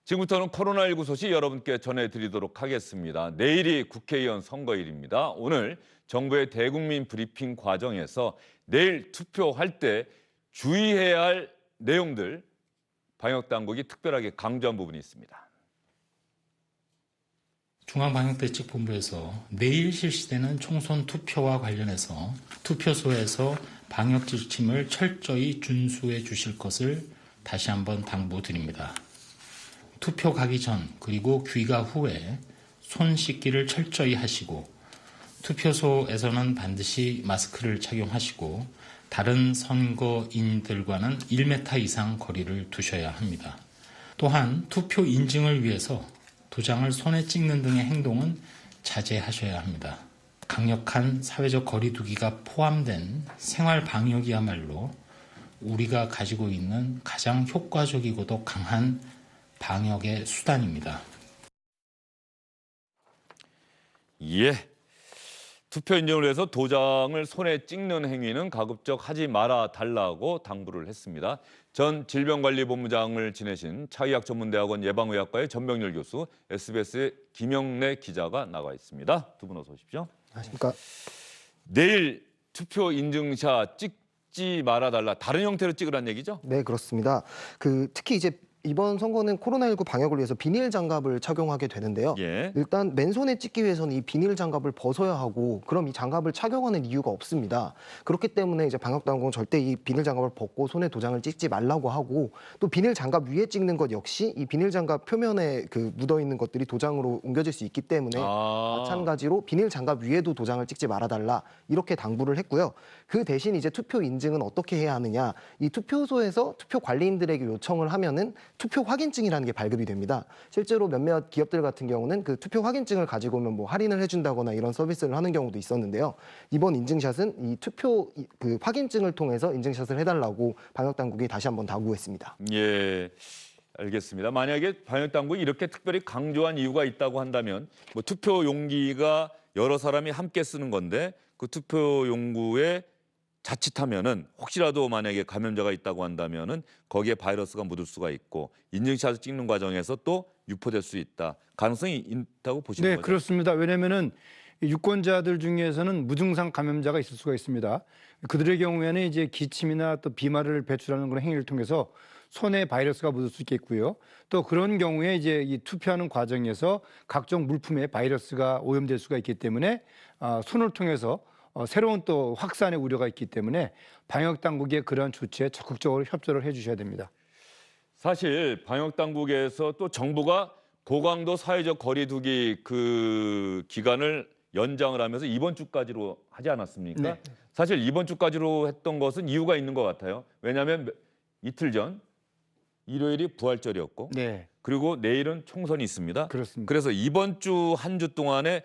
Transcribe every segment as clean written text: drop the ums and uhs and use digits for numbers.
지금부터는 코로나19 소식 여러분께 전해드리도록 하겠습니다. 내일이 국회의원 선거일입니다. 오늘 정부의 대국민 브리핑 과정에서 내일 투표할 때 주의해야 할 내용들 방역당국이 특별하게 강조한 부분이 있습니다. 중앙방역대책본부에서 내일 실시되는 총선 투표와 관련해서 투표소에서 방역 지침을 철저히 준수해 주실 것을 다시 한번 당부드립니다. 투표 가기 전 그리고 귀가 후에 손 씻기를 철저히 하시고 투표소에서는 반드시 마스크를 착용하시고 다른 선거인들과는 1m 이상 거리를 두셔야 합니다. 또한 투표 인증을 위해서 도장을 손에 찍는 등의 행동은 자제하셔야 합니다. 강력한 사회적 거리두기가 포함된 생활 방역이야말로 우리가 가지고 있는 가장 효과적이고도 강한 방역의 수단입니다. 예. 투표 인증을 위해서 도장을 손에 찍는 행위는 가급적 하지 말아 달라고 당부를 했습니다. 전 질병관리본부장을 지내신 차의학전문대학원 예방의학과의 전병렬 교수, SBS의 김영래 기자가 나와 있습니다. 두 분 어서 오십시오. 안녕하십니까. 내일 투표 인증샷 찍지 말아 달라. 다른 형태로 찍으란 얘기죠? 네, 그렇습니다. 특히 이제 이번 선거는 코로나19 방역을 위해서 비닐 장갑을 착용하게 되는데요. 예. 일단 맨손에 찍기 위해서는 이 비닐 장갑을 벗어야 하고 그럼 이 장갑을 착용하는 이유가 없습니다. 그렇기 때문에 이제 방역 당국은 절대 이 비닐 장갑을 벗고 손에 도장을 찍지 말라고 하고 또 비닐 장갑 위에 찍는 것 역시 이 비닐 장갑 표면에 묻어 있는 것들이 도장으로 옮겨질 수 있기 때문에 마찬가지로 비닐 장갑 위에도 도장을 찍지 말아달라 이렇게 당부를 했고요. 그 대신 이제 투표 인증은 어떻게 해야 하느냐? 이 투표소에서 투표 관리인들에게 요청을 하면은 투표 확인증이라는 게 발급이 됩니다. 실제로 몇몇 기업들 같은 경우는 그 투표 확인증을 가지고 오면 뭐 할인을 해준다거나 이런 서비스를 하는 경우도 있었는데요. 이번 인증샷은 이 투표 확인증을 통해서 인증샷을 해달라고 방역당국이 다시 한번 당부했습니다. 예. 알겠습니다. 만약에 방역당국이 이렇게 특별히 강조한 이유가 있다고 한다면 뭐 투표 용기가 여러 사람이 함께 쓰는 건데 그 투표 용구에 자칫하면은 혹시라도 만약에 감염자가 있다고 한다면은 거기에 바이러스가 묻을 수가 있고 인증샷을 찍는 과정에서 또 유포될 수 있다. 가능성이 있다고 보시는 거죠? 네, 그렇습니다. 왜냐하면은 유권자들 중에서는 무증상 감염자가 있을 수가 있습니다. 그들의 경우에는 이제 기침이나 또 비말을 배출하는 그런 행위를 통해서 손에 바이러스가 묻을 수 있겠고요. 또 그런 경우에 이제 이 투표하는 과정에서 각종 물품에 바이러스가 오염될 수가 있기 때문에 손을 통해서 새로운 또 확산의 우려가 있기 때문에 방역 당국의 그러한 조치에 적극적으로 협조를 해주셔야 됩니다. 사실 방역 당국에서 또 정부가 고강도 사회적 거리두기 그 기간을 연장을 하면서 이번 주까지로 하지 않았습니까? 네. 사실 이번 주까지로 했던 것은 이유가 있는 것 같아요. 왜냐하면 이틀 전 일요일이 부활절이었고 네, 그리고 내일은 총선이 있습니다. 그렇습니다. 그래서 이번 주 한 주 동안에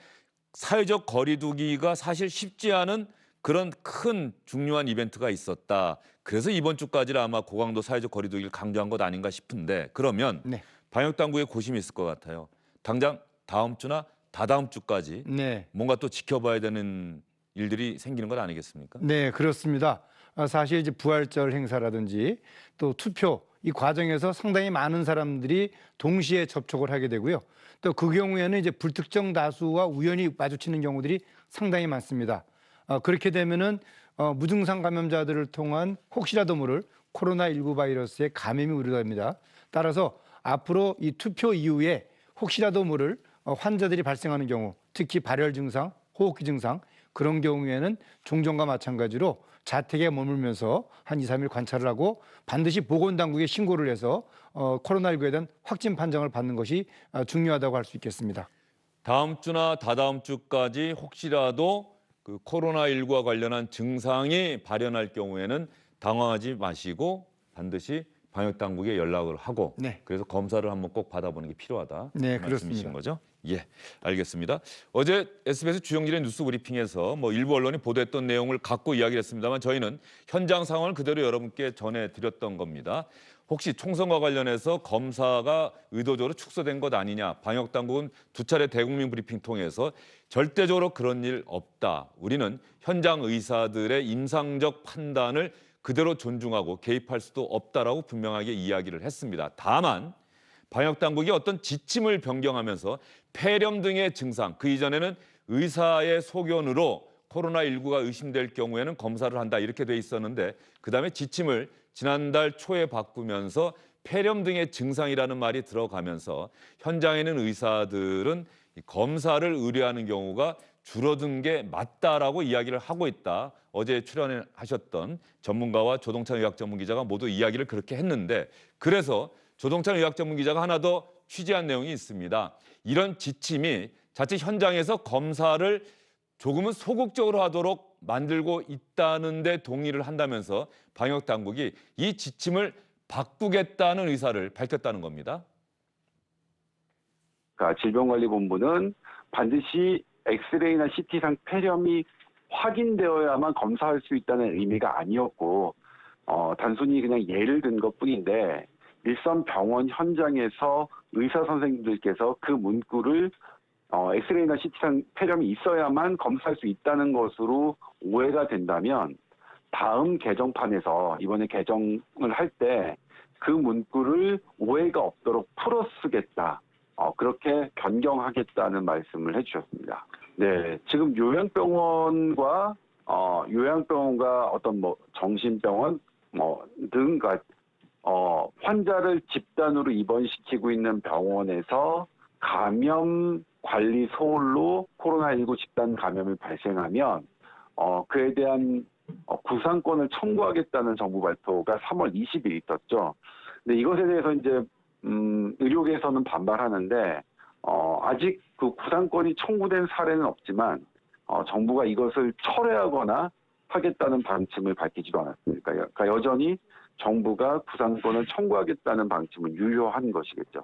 사회적 거리두기가 사실 쉽지 않은 그런 큰 중요한 이벤트가 있었다. 그래서 이번 주까지는 아마 고강도 사회적 거리두기를 강조한 것 아닌가 싶은데 그러면 네. 방역당국에 고심이 있을 것 같아요. 당장 다음 주나 다다음 주까지 네. 뭔가 또 지켜봐야 되는 일들이 생기는 것 아니겠습니까? 네, 그렇습니다. 사실 이제 부활절 행사라든지 또 투표 이 과정에서 상당히 많은 사람들이 동시에 접촉을 하게 되고요. 또 그 경우에는 이제 불특정 다수와 우연히 마주치는 경우들이 상당히 많습니다. 그렇게 되면은 무증상 감염자들을 통한 혹시라도 모를 코로나19 바이러스의 감염이 우려됩니다. 따라서 앞으로 이 투표 이후에 혹시라도 모를 환자들이 발생하는 경우, 특히 발열 증상, 호흡기 증상 그런 경우에는 종전과 마찬가지로 자택에 머물면서 한 2, 3일 관찰을 하고 반드시 보건당국에 신고를 해서 코로나19에 대한 확진 판정을 받는 것이 중요하다고 할 수 있겠습니다. 다음 주나 다다음 주까지 혹시라도 그 코로나19와 관련한 증상이 발현할 경우에는 당황하지 마시고 반드시 방역당국에 연락을 하고 네. 그래서 검사를 한번 꼭 받아보는 게 필요하다. 네, 그 말씀이신 그렇습니다. 거죠? 예, 알겠습니다. 어제 SBS 주영진의 뉴스 브리핑에서 뭐 일부 언론이 보도했던 내용을 갖고 이야기를 했습니다만 저희는 현장 상황을 그대로 여러분께 전해드렸던 겁니다. 혹시 총선과 관련해서 검사가 의도적으로 축소된 것 아니냐. 방역당국은 두 차례 대국민 브리핑 통해서 절대적으로 그런 일 없다. 우리는 현장 의사들의 임상적 판단을 그대로 존중하고 개입할 수도 없다라고 분명하게 이야기를 했습니다. 다만 방역 당국이 어떤 지침을 변경하면서 폐렴 등의 증상, 그 이전에는 의사의 소견으로 코로나19가 의심될 경우에는 검사를 한다 이렇게 돼 있었는데 그다음에 지침을 지난달 초에 바꾸면서 폐렴 등의 증상이라는 말이 들어가면서 현장에는 의사들은 이 검사를 의뢰하는 경우가 줄어든 게 맞다라고 이야기를 하고 있다. 어제 출연하셨던 전문가와 조동찬 의학 전문 기자가 모두 이야기를 그렇게 했는데 그래서 조동찬 의학 전문 기자가 하나 더 취재한 내용이 있습니다. 이런 지침이 자칫 현장에서 검사를 조금은 소극적으로 하도록 만들고 있다는 데 동의를 한다면서 방역 당국이 이 지침을 바꾸겠다는 의사를 밝혔다는 겁니다. 그러니까 질병관리본부는 반드시 엑스레이나 CT상 폐렴이 확인되어야만 검사할 수 있다는 의미가 아니었고 단순히 그냥 예를 든 것뿐인데 일선 병원 현장에서 의사 선생님들께서 그 문구를 엑스레이나 CT상 폐렴이 있어야만 검사할 수 있다는 것으로 오해가 된다면 다음 개정판에서 이번에 개정을 할 때 그 문구를 오해가 없도록 풀어 쓰겠다. 그렇게 변경하겠다는 말씀을 해주셨습니다. 네, 지금 요양병원과 어떤 정신병원 등 환자를 집단으로 입원시키고 있는 병원에서 감염 관리 소홀로 코로나19 집단 감염이 발생하면 그에 대한 구상권을 청구하겠다는 정부 발표가 3월 20일 있었죠. 근데 이것에 대해서 이제 의료계에서는 반발하는데 아직 그 구상권이 청구된 사례는 없지만 정부가 이것을 철회하거나 하겠다는 방침을 밝히지도 않았습니다. 그러니까 여전히 정부가 구상권을 청구하겠다는 방침은 유효한 것이겠죠.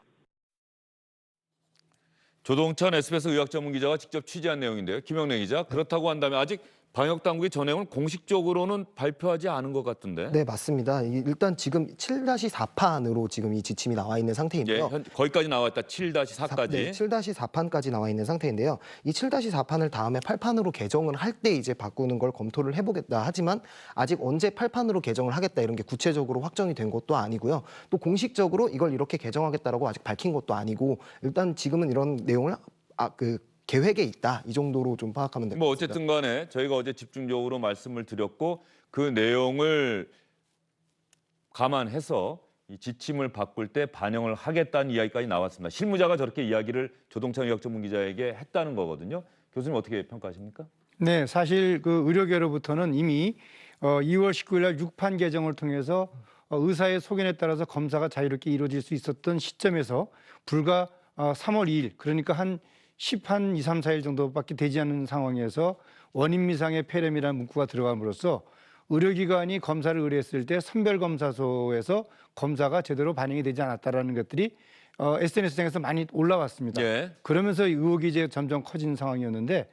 조동찬 SBS 의학 전문 기자가 직접 취재한 내용인데요. 김영래 기자, 그렇다고 한다면 아직 방역 당국이 저 내용을 공식적으로는 발표하지 않은 것 같은데. 네, 맞습니다. 일단 지금 7-4판으로 지금 이 지침이 나와 있는 예, 상태인데요. 거기까지 나와 있다. 7-4까지. 네, 7-4판까지 나와 있는 상태인데요. 이 7-4판을 다음에 8판으로 개정을 할 때 이제 바꾸는 걸 검토를 해보겠다. 하지만 아직 언제 8판으로 개정을 하겠다 이런 게 구체적으로 확정이 된 것도 아니고요. 또 공식적으로 이걸 이렇게 개정하겠다라고 아직 밝힌 것도 아니고 일단 지금은 이런 내용을 계획에 있다 이 정도로 좀 파악하면 될 것 같습니다. 어쨌든 간에 저희가 어제 집중적으로 말씀을 드렸고 그 내용을 감안해서 이 지침을 바꿀 때 반영을 하겠다는 이야기까지 나왔습니다. 실무자가 저렇게 이야기를 조동찬 의학 전문 기자에게 했다는 거거든요. 교수님 어떻게 평가하십니까? 네, 사실 그 의료계로부터는 이미 2월 19일 날 6판 개정을 통해서 의사의 소견에 따라서 검사가 자유롭게 이루어질 수 있었던 시점에서 불과 3월 2일 그러니까 한 2, 3, 4일 정도밖에 되지 않는 상황에서 원인 미상의 폐렴이라는 문구가 들어감으로써 의료기관이 검사를 의뢰했을 때 선별검사소에서 검사가 제대로 반영이 되지 않았다라는 것들이 SNS상에서 많이 올라왔습니다. 예. 그러면서 의혹이 이제 점점 커진 상황이었는데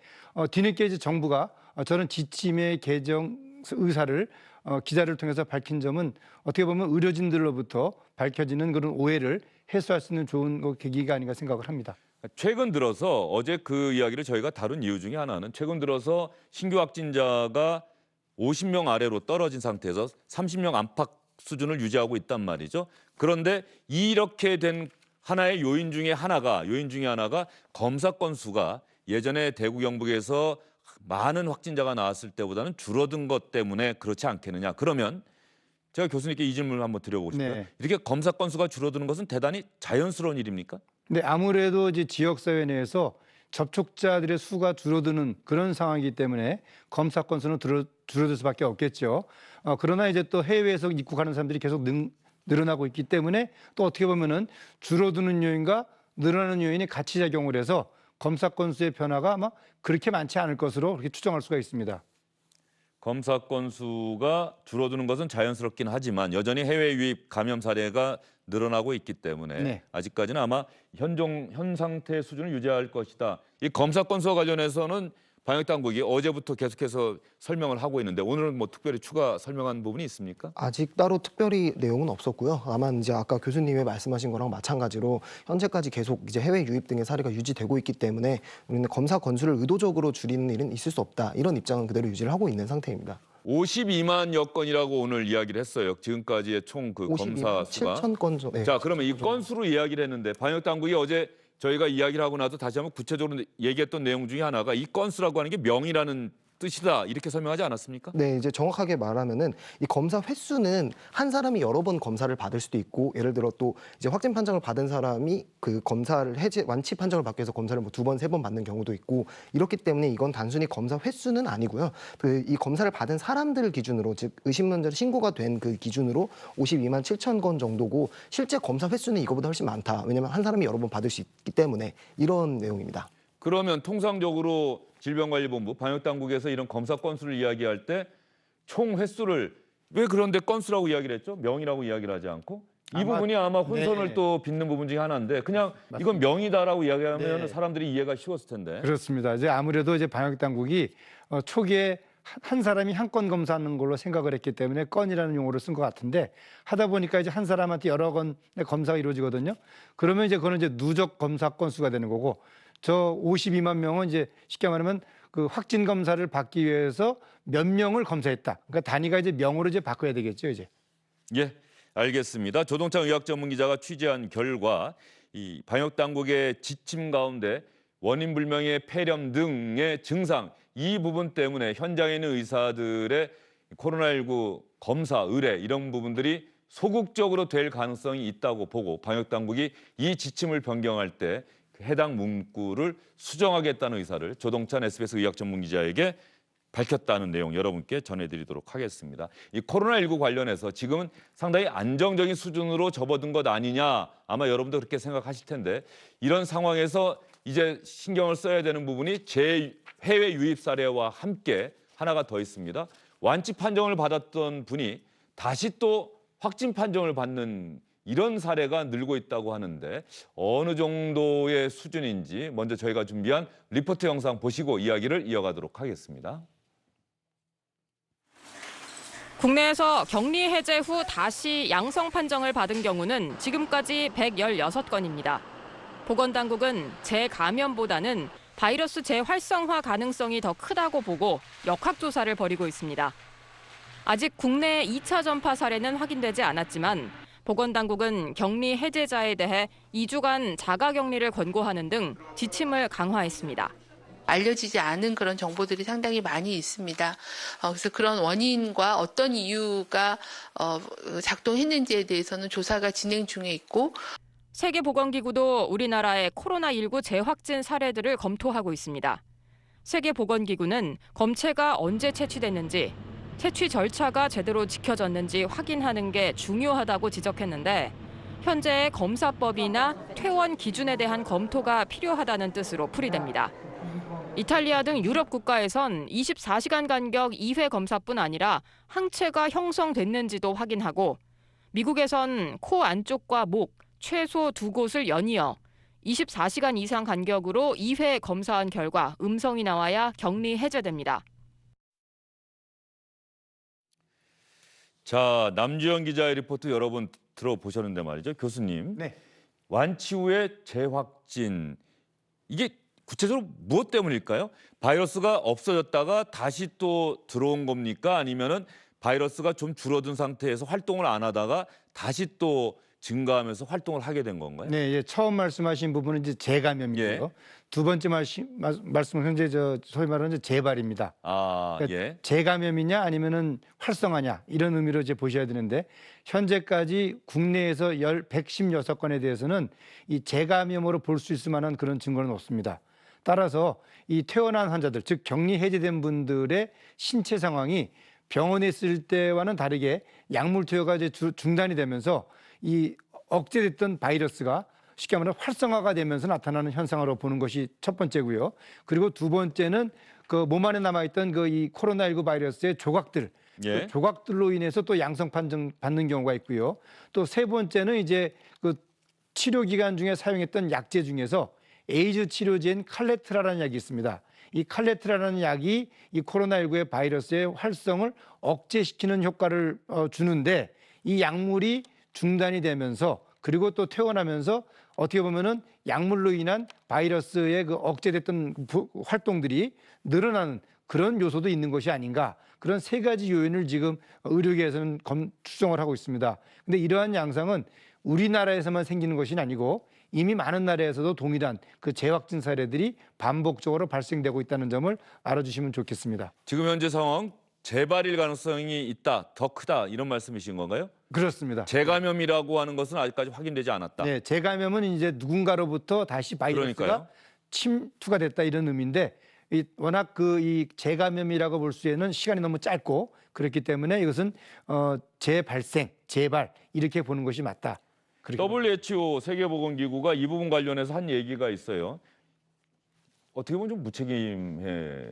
뒤늦게 이제 정부가 저런 지침의 개정 의사를 기자를 통해서 밝힌 점은 어떻게 보면 의료진들로부터 밝혀지는 그런 오해를 해소할 수 있는 좋은 계기가 아닌가 생각을 합니다. 최근 들어서 어제 그 이야기를 저희가 다룬 이유 중에 하나는 최근 들어서 신규 확진자가 50명 아래로 떨어진 상태에서 30명 안팎 수준을 유지하고 있단 말이죠. 그런데 이렇게 된 하나의 요인 중에 하나가 검사 건수가 예전에 대구 경북에서 많은 확진자가 나왔을 때보다는 줄어든 것 때문에 그렇지 않겠느냐. 그러면 제가 교수님께 이 질문을 한번 드려보고 싶어요. 네. 이렇게 검사 건수가 줄어드는 것은 대단히 자연스러운 일입니까? 근데 아무래도 이제 지역사회 내에서 접촉자들의 수가 줄어드는 그런 상황이기 때문에 검사 건수는 줄어들 수밖에 없겠죠. 그러나 이제 또 해외에서 입국하는 사람들이 계속 늘어나고 있기 때문에 또 어떻게 보면은 줄어드는 요인과 늘어나는 요인이 같이 작용을 해서 검사 건수의 변화가 아마 그렇게 많지 않을 것으로 그렇게 추정할 수가 있습니다. 검사 건수가 줄어드는 것은 자연스럽긴 하지만 여전히 해외 유입 감염 사례가 늘어나고 있기 때문에 네. 아직까지는 아마 현 상태 수준을 유지할 것이다. 이 검사 건수와 관련해서는 방역 당국이 어제부터 계속해서 설명을 하고 있는데 오늘은 뭐 특별히 추가 설명한 부분이 있습니까? 아직 따로 특별히 내용은 없었고요. 아마 이제 아까 교수님이 말씀하신 거랑 마찬가지로 현재까지 계속 이제 해외 유입 등의 사례가 유지되고 있기 때문에 우리는 검사 건수를 의도적으로 줄이는 일은 있을 수 없다. 이런 입장은 그대로 유지를 하고 있는 상태입니다. 52만여 건이라고 오늘 이야기를 했어요. 지금까지의 총 그 검사 52만 수가. 7천 건 정도. 네. 자, 그러면 이 건수로 이야기를 했는데 방역 당국이 어제 저희가 이야기를 하고 나서 다시 한번 구체적으로 얘기했던 내용 중에 하나가 이 건수라고 하는 게 명이라는 뜻이다 이렇게 설명하지 않았습니까? 네, 이제 정확하게 말하면은 이 검사 횟수는 한 사람이 여러 번 검사를 받을 수도 있고, 예를 들어 또 이제 확진 판정을 받은 사람이 그 검사를 완치 판정을 받기 위해서 검사를 뭐 2번, 3번 받는 경우도 있고, 이렇기 때문에 이건 단순히 검사 횟수는 아니고요. 그 이 검사를 받은 사람들을 기준으로, 즉 의심문제로 신고가 된 그 기준으로 52만 7천 건 정도고, 실제 검사 횟수는 이거보다 훨씬 많다. 왜냐하면 한 사람이 여러 번 받을 수 있기 때문에, 이런 내용입니다. 그러면 통상적으로 질병관리본부 방역당국에서 이런 검사 건수를 이야기할 때 총 횟수를 왜 그런데 건수라고 이야기를 했죠? 명이라고 이야기를 하지 않고? 이 부분이 아마 혼선을 네. 또 빚는 부분 중에 하나인데 그냥 이건 명이다라고 이야기하면 네. 사람들이 이해가 쉬웠을 텐데. 그렇습니다. 이제 아무래도 이제 방역 당국이 초기에 한 사람이 한 건 검사하는 걸로 생각을 했기 때문에 건이라는 용어를 쓴 것 같은데, 하다 보니까 이제 한 사람한테 여러 건의 검사가 이루어지거든요. 그러면 이제 그거는 이제 누적 검사 건수가 되는 거고, 저 52만 명은 이제 쉽게 말하면 그 확진 검사를 받기 위해서 몇 명을 검사했다. 그러니까 단위가 이제 명으로 이제 바꿔야 되겠죠, 이제. 예, 알겠습니다. 조동찬 의학 전문 기자가 취재한 결과 이 방역 당국의 지침 가운데 원인 불명의 폐렴 등의 증상 이 부분 때문에 현장에 있는 의사들의 코로나19 검사 의뢰 이런 부분들이 소극적으로 될 가능성이 있다고 보고 방역 당국이 이 지침을 변경할 때 해당 문구를 수정하겠다는 의사를 조동찬 SBS 의학 전문 기자에게 밝혔다는 내용 여러분께 전해드리도록 하겠습니다. 이 코로나19 관련해서 지금은 상당히 안정적인 수준으로 접어든 것 아니냐 아마 여러분도 그렇게 생각하실 텐데, 이런 상황에서 이제 신경을 써야 되는 부분이 해외 유입 사례와 함께 하나가 더 있습니다. 완치 판정을 받았던 분이 다시 또 확진 판정을 받는 이런 사례가 늘고 있다고 하는데 어느 정도의 수준인지 먼저 저희가 준비한 리포트 영상 보시고 이야기를 이어가도록 하겠습니다. 국내에서 격리 해제 후 다시 양성 판정을 받은 경우는 지금까지 116건입니다. 보건당국은 재감염보다는 바이러스 재활성화 가능성이 더 크다고 보고 역학조사를 벌이고 있습니다. 아직 국내 2차 전파 사례는 확인되지 않았지만 보건당국은 격리 해제자에 대해 2주간 자가격리를 권고하는 등 지침을 강화했습니다. 알려지지 않은 그런 정보들이 상당히 많이 있습니다. 그래서 그런 원인과 어떤 이유가 작동했는지에 대해서는 조사가 진행 중에 있고, 세계보건기구도 우리나라의 코로나19 재확진 사례들을 검토하고 있습니다. 세계보건기구는 검체가 언제 채취됐는지, 채취 절차가 제대로 지켜졌는지 확인하는 게 중요하다고 지적했는데, 현재의 검사법이나 퇴원 기준에 대한 검토가 필요하다는 뜻으로 풀이됩니다. 이탈리아 등 유럽 국가에선 24시간 간격 2회 검사뿐 아니라 항체가 형성됐는지도 확인하고, 미국에선 코 안쪽과 목, 최소 2곳을 연이어 24시간 이상 간격으로 2회 검사한 결과 음성이 나와야 격리 해제됩니다. 자, 남주현 기자의 리포트 여러분 들어보셨는데 말이죠. 교수님, 네. 완치 후에 재확진 이게 구체적으로 무엇 때문일까요? 바이러스가 없어졌다가 다시 또 들어온 겁니까? 아니면은 바이러스가 좀 줄어든 상태에서 활동을 안 하다가 다시 또 증가하면서 활동을 하게 된 건가요? 네, 예, 처음 말씀하신 부분은 이제 재감염이고요. 예. 두 번째 말씀은 현재 소위 말하는 재발입니다. 아, 그러니까 예. 재감염이냐 아니면은 활성화냐 이런 의미로 이제 보셔야 되는데, 현재까지 국내에서 116건에 대해서는 이 재감염으로 볼 수 있을 만한 그런 증거는 없습니다. 따라서 이 퇴원한 환자들, 즉 격리 해제된 분들의 신체 상황이 병원에 있을 때와는 다르게 약물 투여가 이제 중단이 되면서 이 억제됐던 바이러스가 쉽게 말하면 활성화가 되면서 나타나는 현상으로 보는 것이 첫 번째고요. 그리고 두 번째는 그 몸 안에 남아있던 그 이 코로나19 바이러스의 조각들, 예. 그 조각들로 인해서 또 양성 판정 받는 경우가 있고요. 또 세 번째는 이제 그 치료 기간 중에 사용했던 약제 중에서 에이즈 치료제인 칼레트라라는 약이 있습니다. 이 칼레트라라는 약이 이 코로나19의 바이러스의 활성을 억제시키는 효과를 주는데, 이 약물이 중단이 되면서 그리고 또 퇴원하면서 어떻게 보면은 약물로 인한 바이러스의 그 억제됐던 활동들이 늘어나는 그런 요소도 있는 것이 아닌가. 그런 세 가지 요인을 지금 의료계에서는 추정을 하고 있습니다. 근데 이러한 양상은 우리나라에서만 생기는 것이 아니고 이미 많은 나라에서도 동일한 그 재확진 사례들이 반복적으로 발생되고 있다는 점을 알아주시면 좋겠습니다. 지금 현재 상황 재발일 가능성이 있다, 더 크다 이런 말씀이신 건가요? 그렇습니다. 재감염이라고 하는 것은 아직까지 확인되지 않았다. 네, 재감염은 이제 누군가로부터 다시 바이러스가 그러니까요. 침투가 됐다 이런 의미인데 워낙 이 재감염이라고 볼 수에는 시간이 너무 짧고 그렇기 때문에 이것은 재발생, 재발 이렇게 보는 것이 맞다. WHO 세계보건기구가 이 부분 관련해서 한 얘기가 있어요. 어떻게 보면 좀 무책임해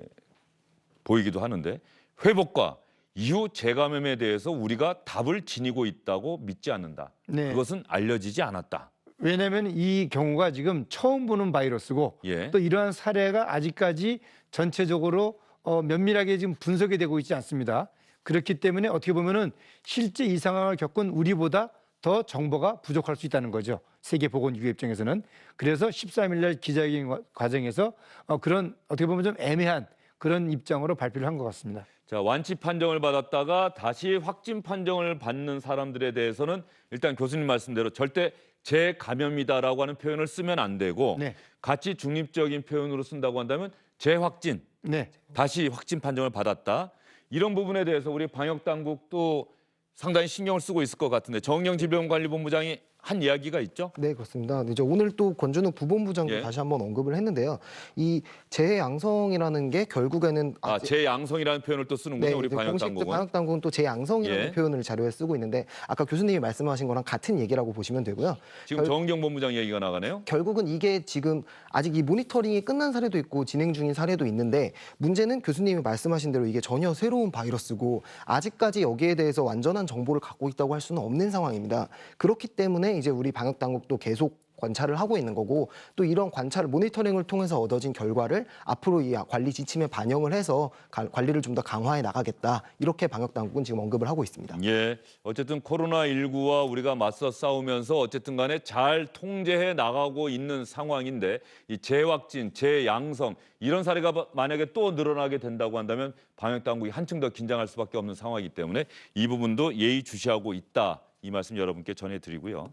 보이기도 하는데 회복과 이후 재감염에 대해서 우리가 답을 지니고 있다고 믿지 않는다. 네. 그것은 알려지지 않았다. 왜냐하면 이 경우가 지금 처음 보는 바이러스고 예. 또 이러한 사례가 아직까지 전체적으로 면밀하게 지금 분석이 되고 있지 않습니다. 그렇기 때문에 어떻게 보면은 실제 이 상황을 겪은 우리보다 더 정보가 부족할 수 있다는 거죠. 세계보건기구 입장에서는. 그래서 13일 날 기자회견 과정에서 그런 어떻게 보면 좀 애매한 그런 입장으로 발표를 한 것 같습니다. 자, 완치 판정을 받았다가 다시 확진 판정을 받는 사람들에 대해서는 일단 교수님 말씀대로 절대 재감염이다라고 하는 표현을 쓰면 안 되고 네. 같이 중립적인 표현으로 쓴다고 한다면 재확진, 네. 다시 확진 판정을 받았다. 이런 부분에 대해서 우리 방역당국도 상당히 신경을 쓰고 있을 것 같은데 정은경 질병관리본부장이 한 이야기가 있죠? 네, 그렇습니다. 이제 오늘 또 권준욱 부본부장도 예. 다시 한번 언급을 했는데요. 이 재양성이라는 게 결국에는 재양성이라는 표현을 또 쓰는군요. 우리 이제 공식 방역당국은. 방역당국은 또 재양성이라는 예. 표현을 자료에 쓰고 있는데 아까 교수님이 말씀하신 거랑 같은 얘기라고 보시면 되고요. 지금 정은경 본부장 얘기가 나가네요. 결국은 이게 지금 아직 이 모니터링이 끝난 사례도 있고 진행 중인 사례도 있는데 문제는 교수님이 말씀하신 대로 이게 전혀 새로운 바이러스고 아직까지 여기에 대해서 완전한 정보를 갖고 있다고 할 수는 없는 상황입니다. 그렇기 때문에 이제 우리 방역 당국도 계속 관찰을 하고 있는 거고 또 이런 관찰 모니터링을 통해서 얻어진 결과를 앞으로 이 관리 지침에 반영을 해서 관리를 좀 더 강화해 나가겠다. 이렇게 방역 당국은 지금 언급을 하고 있습니다. 예, 어쨌든 코로나19와 우리가 맞서 싸우면서 어쨌든 간에 잘 통제해 나가고 있는 상황인데 이 재확진, 재양성 이런 사례가 만약에 또 늘어나게 된다고 한다면 방역 당국이 한층 더 긴장할 수밖에 없는 상황이기 때문에 이 부분도 예의주시하고 있다. 이 말씀 여러분께 전해드리고요.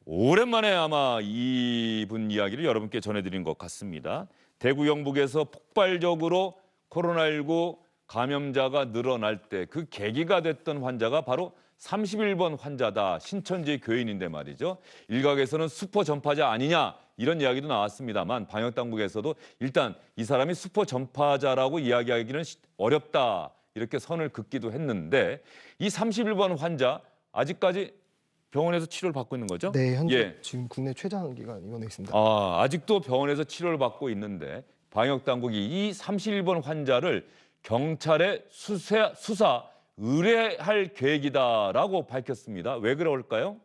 오랜만에 아마 이분 이야기를 여러분께 전해드린 것 같습니다. 대구 영북에서 폭발적으로 코로나19 감염자가 늘어날 때 그 계기가 됐던 환자가 바로 31번 환자다. 신천지 교인인데 말이죠. 일각에서는 슈퍼 전파자 아니냐 이런 이야기도 나왔습니다만 방역당국에서도 일단 이 사람이 슈퍼 전파자라고 이야기하기는 어렵다. 이렇게 선을 긋기도 했는데 이 31번 환자 아직까지 병원에서 치료를 받고 있는 거죠? 네, 현재 예. 지금 국내 최장기가 입원해 있습니다. 아직도 병원에서 치료를 받고 있는데 방역 당국이 이 31번 환자를 경찰에 수사 의뢰할 계획이다라고 밝혔습니다. 왜 그럴까요?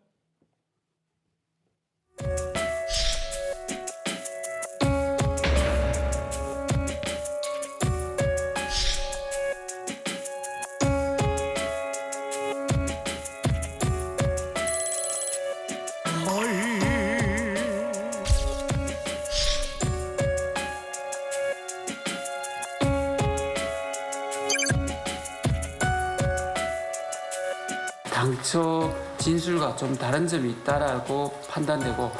당초 진술과 좀 다른 점이 있다라고 판단되고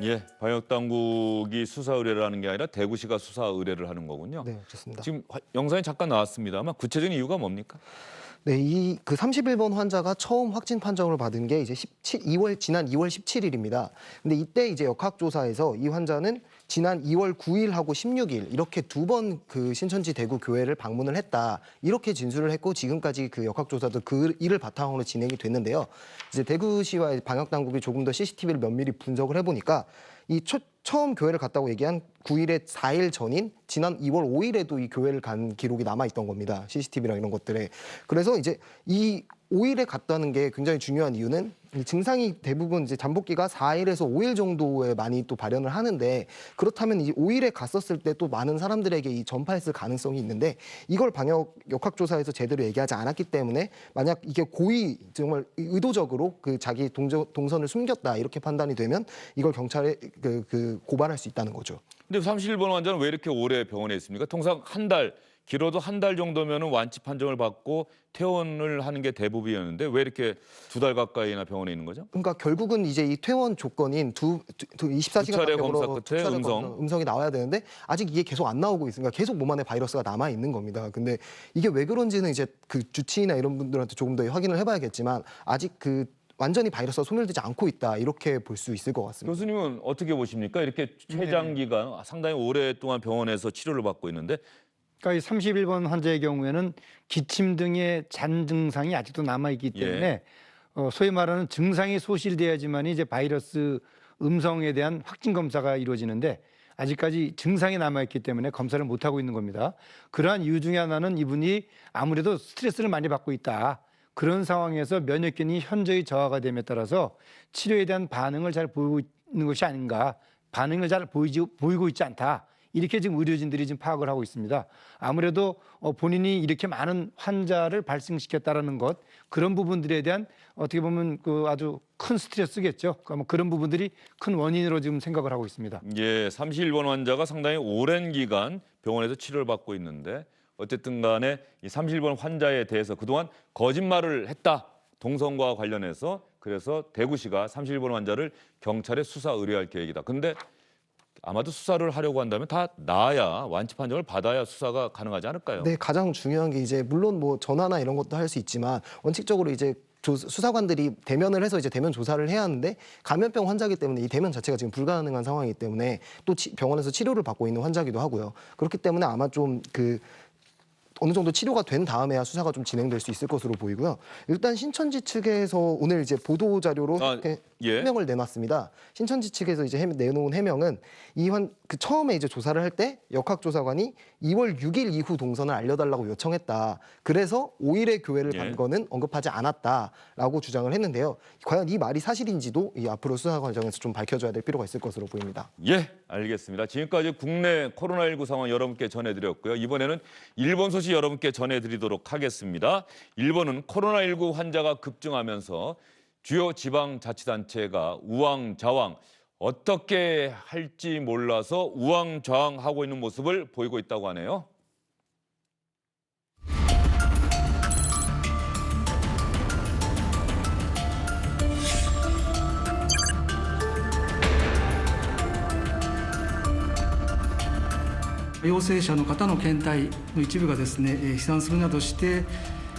예, 방역 당국이 수사 의뢰를 하는 게 아니라 대구시가 수사 의뢰를 하는 거군요. 네, 좋습니다. 지금 영상이 잠깐 나왔습니다만 구체적인 이유가 뭡니까? 네, 이 그 31번 환자가 처음 확진 판정을 받은 게 이제 지난 2월 17일입니다. 근데 이때 이제 역학조사에서 이 환자는 지난 2월 9일하고 16일 이렇게 두 번 그 신천지 대구 교회를 방문을 했다. 이렇게 진술을 했고 지금까지 그 역학조사도 그 일을 바탕으로 진행이 됐는데요. 이제 대구시와 방역 당국이 조금 더 CCTV를 면밀히 분석을 해보니까 이 처음 교회를 갔다고 얘기한 9일에 4일 전인 지난 2월 5일에도 이 교회를 간 기록이 남아있던 겁니다. CCTV랑 이런 것들에. 그래서 이제 이 5일에 갔다는 게 굉장히 중요한 이유는 증상이 대부분 이제 잠복기가 4일에서 5일 정도에 많이 또 발현을 하는데 그렇다면 이 5일에 갔었을 때 또 많은 사람들에게 이 전파했을 가능성이 있는데 이걸 방역 역학조사에서 제대로 얘기하지 않았기 때문에 만약 이게 고의 정말 의도적으로 그 자기 동선을 숨겼다 이렇게 판단이 되면 이걸 경찰에 고발할 수 있다는 거죠. 근데 31번 환자는 왜 이렇게 오래 병원에 있습니까? 통상 한 달, 길어도 한 달 정도면 완치 판정을 받고 퇴원을 하는 게 대부분이었는데 왜 이렇게 2달 가까이나 병원에 있는 거죠? 그러니까 결국은 이제 이 퇴원 조건인 24시간 두 차례 검사 끝에 음성이 나와야 되는데 아직 이게 계속 안 나오고 있으니까 계속 몸 안에 바이러스가 남아 있는 겁니다. 근데 이게 왜 그런지는 이제 그 주치의나 이런 분들한테 조금 더 확인을 해봐야겠지만 아직 완전히 바이러스가 소멸되지 않고 있다 이렇게 볼 수 있을 것 같습니다. 교수님은 어떻게 보십니까? 이렇게 최장기간 상당히 오랫동안 병원에서 치료를 받고 있는데 그러니까 이 31번 환자의 경우에는 기침 등의 잔 증상이 아직도 남아 있기 때문에 소위 말하는 증상이 소실돼야지만 이제 바이러스 음성에 대한 확진 검사가 이루어지는데 아직까지 증상이 남아 있기 때문에 검사를 못 하고 있는 겁니다. 그러한 이유 중에 하나는 이분이 아무래도 스트레스를 많이 받고 있다. 그런 상황에서 면역력이 현저히 저하가 됨에 따라서 치료에 대한 반응을 잘 보이고 있는 것이 아닌가, 반응을 잘 보이고 있지 않다. 이렇게 지금 의료진들이 지금 파악을 하고 있습니다. 아무래도 본인이 이렇게 많은 환자를 발생시켰다라는 것, 그런 부분들에 대한 어떻게 보면 아주 큰 스트레스겠죠. 그런 부분들이 큰 원인으로 지금 생각을 하고 있습니다. 예, 31번 환자가 상당히 오랜 기간 병원에서 치료를 받고 있는데 어쨌든 간에 이 31번 환자에 대해서 그동안 거짓말을 했다. 동선과 관련해서 그래서 대구시가 31번 환자를 경찰에 수사 의뢰할 계획이다. 근데 아마도 수사를 하려고 한다면 다 나아야 완치 판정을 받아야 수사가 가능하지 않을까요? 네, 가장 중요한 게 이제 물론 뭐 전화나 이런 것도 할 수 있지만 원칙적으로 이제 수사관들이 대면을 해서 이제 대면 조사를 해야 하는데 감염병 환자이기 때문에 이 대면 자체가 지금 불가능한 상황이기 때문에 또 병원에서 치료를 받고 있는 환자기도 하고요. 그렇기 때문에 아마 좀 어느 정도 치료가 된 다음에야 수사가 좀 진행될 수 있을 것으로 보이고요. 일단 신천지 측에서 오늘 이제 보도 자료로 해명을 내놨습니다. 신천지 측에서 이제 내놓은 해명은 처음에 이제 조사를 할 때 역학조사관이 2월 6일 이후 동선을 알려달라고 요청했다. 그래서 5일에 교회를 간 거는 언급하지 않았다라고 주장을 했는데요. 과연 이 말이 사실인지도 앞으로 수사 과정에서 좀 밝혀줘야 될 필요가 있을 것으로 보입니다. 예, 알겠습니다. 지금까지 국내 코로나19 상황 여러분께 전해드렸고요. 이번에는 일본 소식 여러분께 전해드리도록 하겠습니다. 일본은 코로나19 환자가 급증하면서 주요 지방자치단체가 우왕좌왕 어떻게 할지 몰라서 우왕좌왕하고 있는 모습을 보이고 있다고 하네요.陽性者の方の検体の一部がですね、飛散するなどして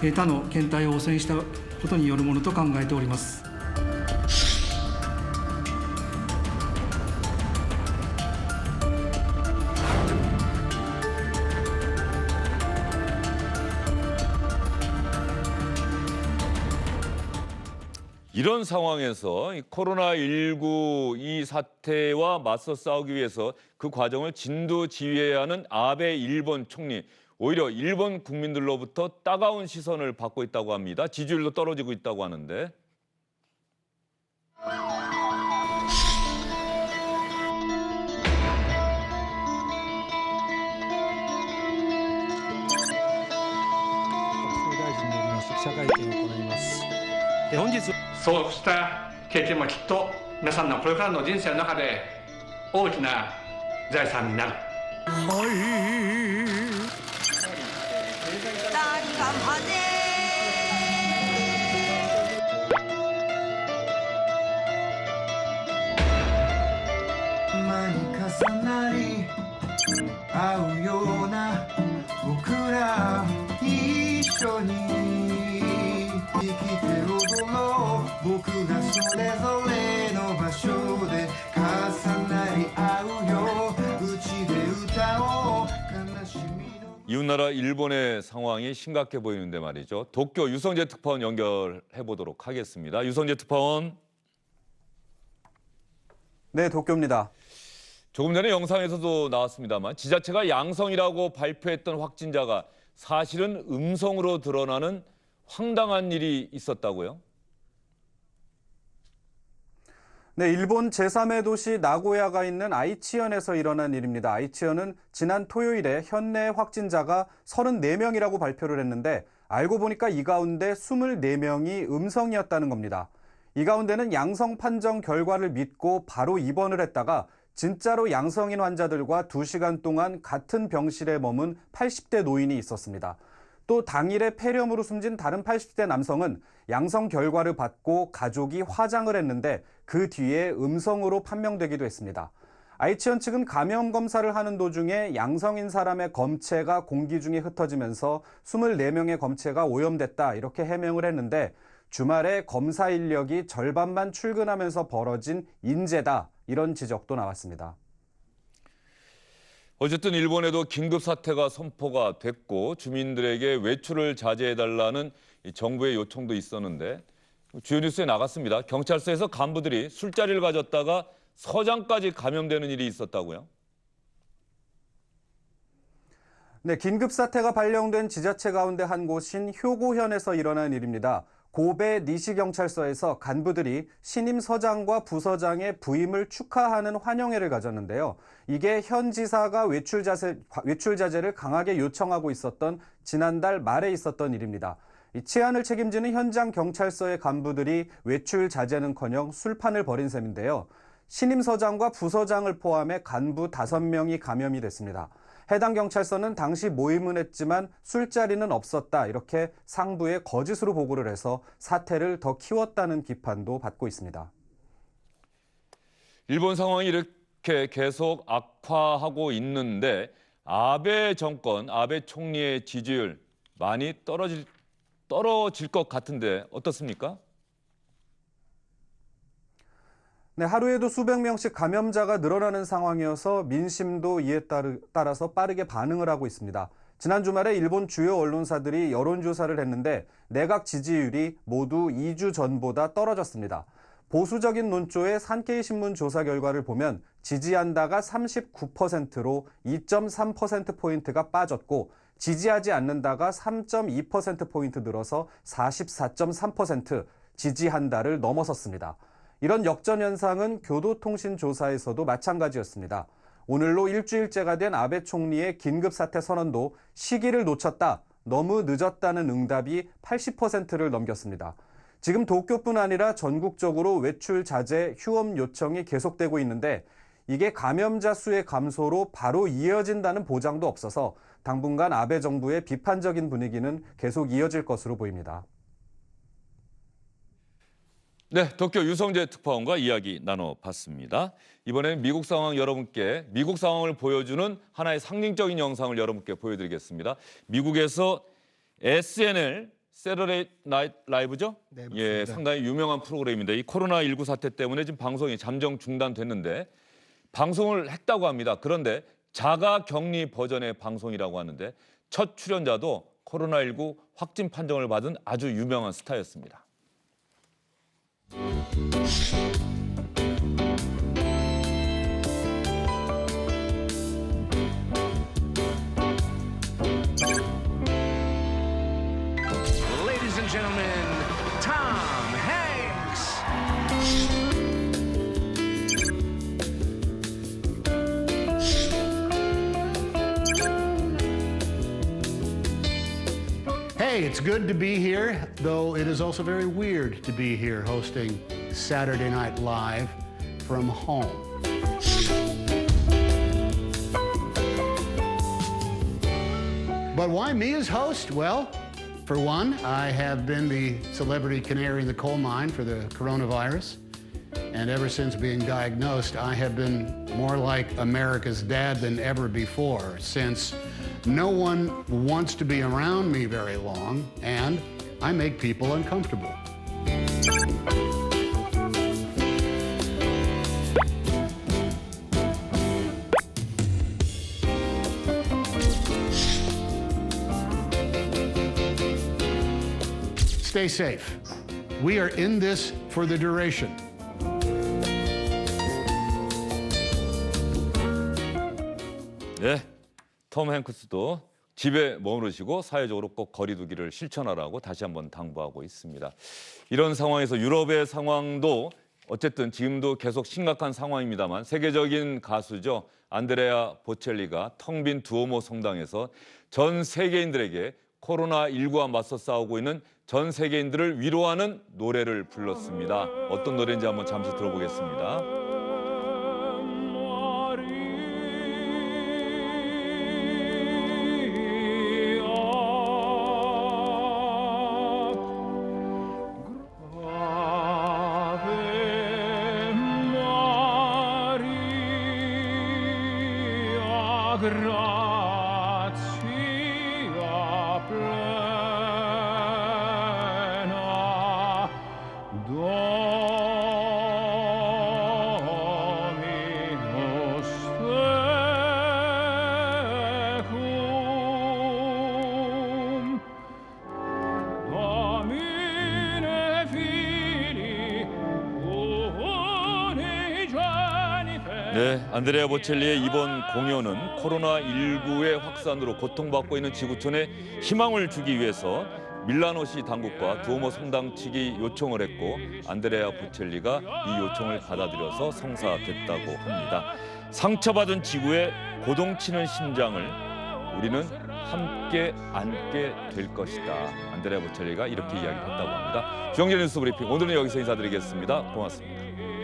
他の検体を汚染したことによるものと考えております。이런 상황에서 이 코로나19 이 사태와 맞서 싸우기 위해서 그 과정을 진두지휘해야 하는 아베 일본 총리, 오히려 일본 국민들로부터 따가운 시선을 받고 있다고 합니다. 지지율도 떨어지고 있다고 하는데.そうした経験もきっと皆さんのこれからの人生の中で大きな財産になる。間に重なり合うような僕ら一緒に生きて踊ろう僕らそれぞれの場所で重なり合うようちで歌おう悲しみの 이웃나라 일본의 상황이 심각해 보이는데 말이죠. 도쿄 유성재 특파원 연결해 보도록 하겠습니다. 유성재 특파원. 네, 도쿄입니다. 조금 전에 영상에서도 나왔습니다만 지자체가 양성이라고 발표했던 확진자가 사실은 음성으로 드러나는 황당한 일이 있었다고요? 네, 일본 제3의 도시 나고야가 있는 아이치현에서 일어난 일입니다. 아이치현은 지난 토요일에 현내 확진자가 34명이라고 발표를 했는데 알고 보니까 이 가운데 24명이 음성이었다는 겁니다. 이 가운데는 양성 판정 결과를 믿고 바로 입원을 했다가 진짜로 양성인 환자들과 2시간 동안 같은 병실에 머문 80대 노인이 있었습니다. 또 당일에 폐렴으로 숨진 다른 80대 남성은 양성 결과를 받고 가족이 화장을 했는데 그 뒤에 음성으로 판명되기도 했습니다. 아이치현 측은 감염 검사를 하는 도중에 양성인 사람의 검체가 공기 중에 흩어지면서 24명의 검체가 오염됐다 이렇게 해명을 했는데 주말에 검사 인력이 절반만 출근하면서 벌어진 인재다 이런 지적도 나왔습니다. 어쨌든 일본에도 긴급 사태가 선포가 됐고 주민들에게 외출을 자제해달라는 정부의 요청도 있었는데 주요 뉴스에 나갔습니다. 경찰서에서 간부들이 술자리를 가졌다가 서장까지 감염되는 일이 있었다고요? 네, 긴급 사태가 발령된 지자체 가운데 한 곳인 효고현에서 일어난 일입니다. 고베 니시경찰서에서 간부들이 신임 서장과 부서장의 부임을 축하하는 환영회를 가졌는데요. 이게 현 지사가 외출 자제를 강하게 요청하고 있었던 지난달 말에 있었던 일입니다. 이 치안을 책임지는 현장 경찰서의 간부들이 외출 자제는커녕 술판을 벌인 셈인데요. 신임 서장과 부서장을 포함해 간부 5명이 감염이 됐습니다. 해당 경찰서는 당시 모임은 했지만 술자리는 없었다 이렇게 상부에 거짓으로 보고를 해서 사태를 더 키웠다는 비판도 받고 있습니다. 일본 상황이 이렇게 계속 악화하고 있는데 아베 정권, 아베 총리의 지지율 많이 떨어질 것 같은데 어떻습니까? 네, 하루에도 수백 명씩 감염자가 늘어나는 상황이어서 민심도 이에 따라서 빠르게 반응을 하고 있습니다. 지난 주말에 일본 주요 언론사들이 여론조사를 했는데 내각 지지율이 모두 2주 전보다 떨어졌습니다. 보수적인 논조의 산케이 신문 조사 결과를 보면 지지한다가 39%로 2.3%포인트가 빠졌고 지지하지 않는다가 3.2%포인트 늘어서 44.3%, 지지한다를 넘어섰습니다. 이런 역전 현상은 교도통신조사에서도 마찬가지였습니다. 오늘로 일주일째가 된 아베 총리의 긴급사태 선언도 시기를 놓쳤다, 너무 늦었다는 응답이 80%를 넘겼습니다. 지금 도쿄뿐 아니라 전국적으로 외출 자제, 휴업 요청이 계속되고 있는데 이게 감염자 수의 감소로 바로 이어진다는 보장도 없어서 당분간 아베 정부의 비판적인 분위기는 계속 이어질 것으로 보입니다. 네, 도쿄 유성재 특파원과 이야기 나눠봤습니다. 이번에는 미국 상황 여러분께 미국 상황을 보여주는 하나의 상징적인 영상을 여러분께 보여드리겠습니다. 미국에서 SNL 세터데이 나이트 라이브죠? 네, 예, 상당히 유명한 프로그램인데 이 코로나19 사태 때문에 지금 방송이 잠정 중단됐는데 방송을 했다고 합니다. 그런데 자가 격리 버전의 방송이라고 하는데 첫 출연자도 코로나19 확진 판정을 받은 아주 유명한 스타였습니다. Ladies and gentlemen, Tom Hanks. Hey, it's good to be here, though it is also very weird to be here hosting Saturday Night Live from home. But why me as host? Well, for one, I have been the celebrity canary in the coal mine for the coronavirus. And ever since being diagnosed, I have been more like America's dad than ever before, since no one wants to be around me very long, and I make people uncomfortable. Stay safe. We are in this for the duration. 네, 톰 행크스도 집에 머무르시고 사회적으로 꼭 거리 두기를 실천하라고 다시 한번 당부하고 있습니다. 이런 상황에서 유럽의 상황도 어쨌든 지금도 계속 심각한 상황입니다만 세계적인 가수죠. 안드레아 보첼리가 텅 빈 두오모 성당에서 전 세계인들에게 코로나19와 맞서 싸우고 있는 전 세계인들을 위로하는 노래를 불렀습니다. 어떤 노래인지 한번 잠시 들어보겠습니다. Grazia plena Dominus tecum Domine Filii unigenite. 네, 안드레아 보첼리의 이번 공연은 코로나19의 확산으로 고통받고 있는 지구촌에 희망을 주기 위해서 밀라노시 당국과 두오모 성당 측이 요청을 했고 안드레아 보첼리가 이 요청을 받아들여서 성사됐다고 합니다. 상처받은 지구에 고동치는 심장을 우리는 함께 안게 될 것이다. 안드레아 보첼리가 이렇게 이야기했다고 합니다. 주영재 뉴스 브리핑 오늘은 여기서 인사드리겠습니다. 고맙습니다.